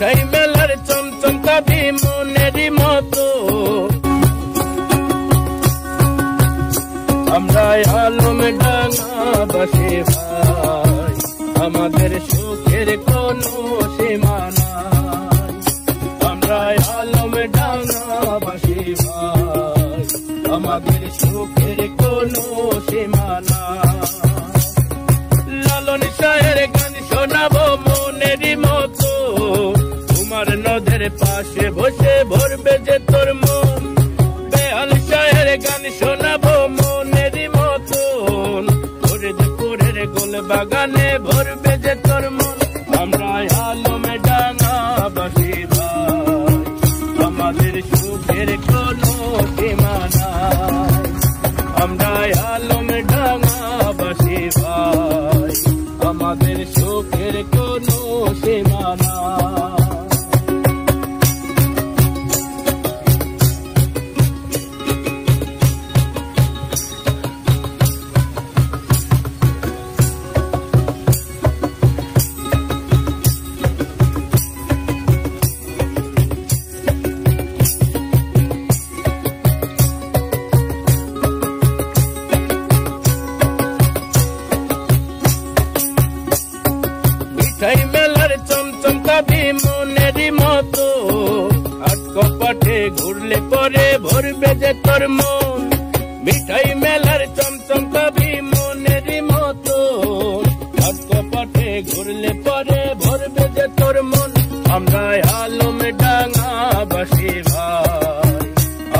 মিঠাই মেলার চমচমকা মনেরই মতো আমরা আলম ডাঙ্গাবাসী ভাই, আমাদের সুখের কোনো সীমা নাই। আমরা আলম ডাঙ্গাবাসী ভাই, আমাদের সুখের কোনো সীমা নাই। লালন শাহের গান শোনাবো মনেরই মতো, তোমার নদের পাশে বসে ভরবে যে তোর মন। বেহাল শাহের গান শোনাবো মনেরই মতন, ফরিদপুরের গোল বাগানে ভরবে যে তোর মন। আমরা আলম ডাঙ্গাবাসী ভাই, আমাদের সুখের কোনো সীমা নাই। আমরা আলম ডাঙ্গাবাসী ভাই, আমাদের সুখের কোনো সীমা নাই। মিঠাই মেলার চমচমকা মনেরই মতো, হাট কপাটে ঘুরলে পরে ভরবে যে তোর মন। মিঠাই মেলার চমচমকা মনেরই মতো, হাট কপাটে ঘুরলে পরে ভরবে যে তোর মন। আমরা আলম ডাঙ্গাবাসী ভাই,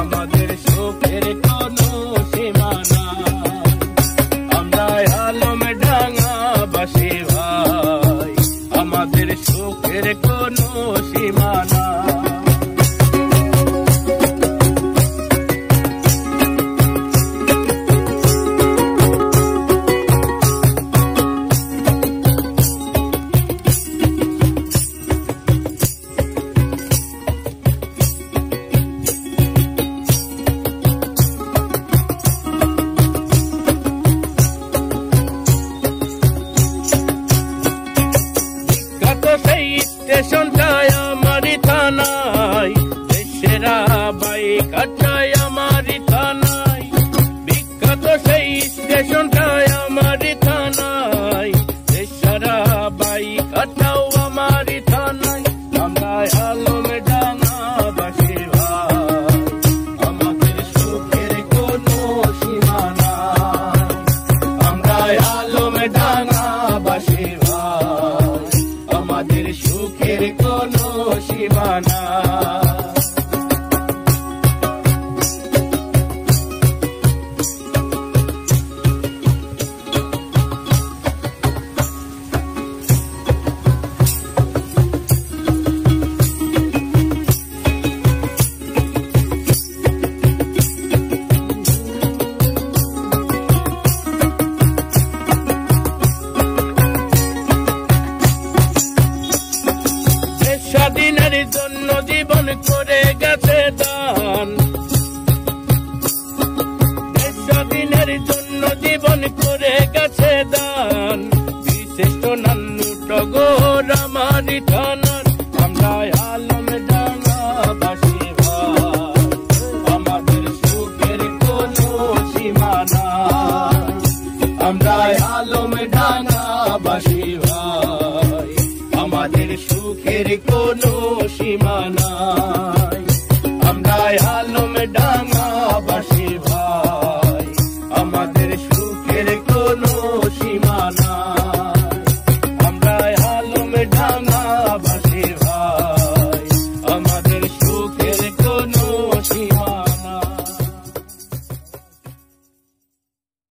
আমাদের সুখের কোনো সীমা নাই। আমরা আলম ডাঙ্গাবাসী ভাই, আমাদের সুখের কোনো সীমা নাই। সেই স্টেশনটায় আমারই থানায়, দেশেরা বাইক আটায় আমারই থানায়। বিখ্যাত সেই স্টেশনটায় আমারই থানায়, দেশেরা বাইক আটাও আমারই থানায়। আমরা আলম ডাঙ্গাবাসী ভাই, আমাদের সুখের কোনো সীমা নাই। আমরা আলম ডাঙ্গাবাসী ভাই, আমাদের সুখের কোনো সীমা নাই। স্বাধীনের জন্য জীবন করে গেছে দান, স্বাধীনের জন্য জীবন করে গেছে দান। বিশিষ্ট নান্নু টগর আমারই থানার। আমরা আলম ডাঙ্গাবাসী ভাই, আমাদের সুখের কোনো সীমা নাই। আমরা আলম ডাঙ্গাবাসী ভাই, আমাদের সুখের কোনো সীমা নাই। আমরা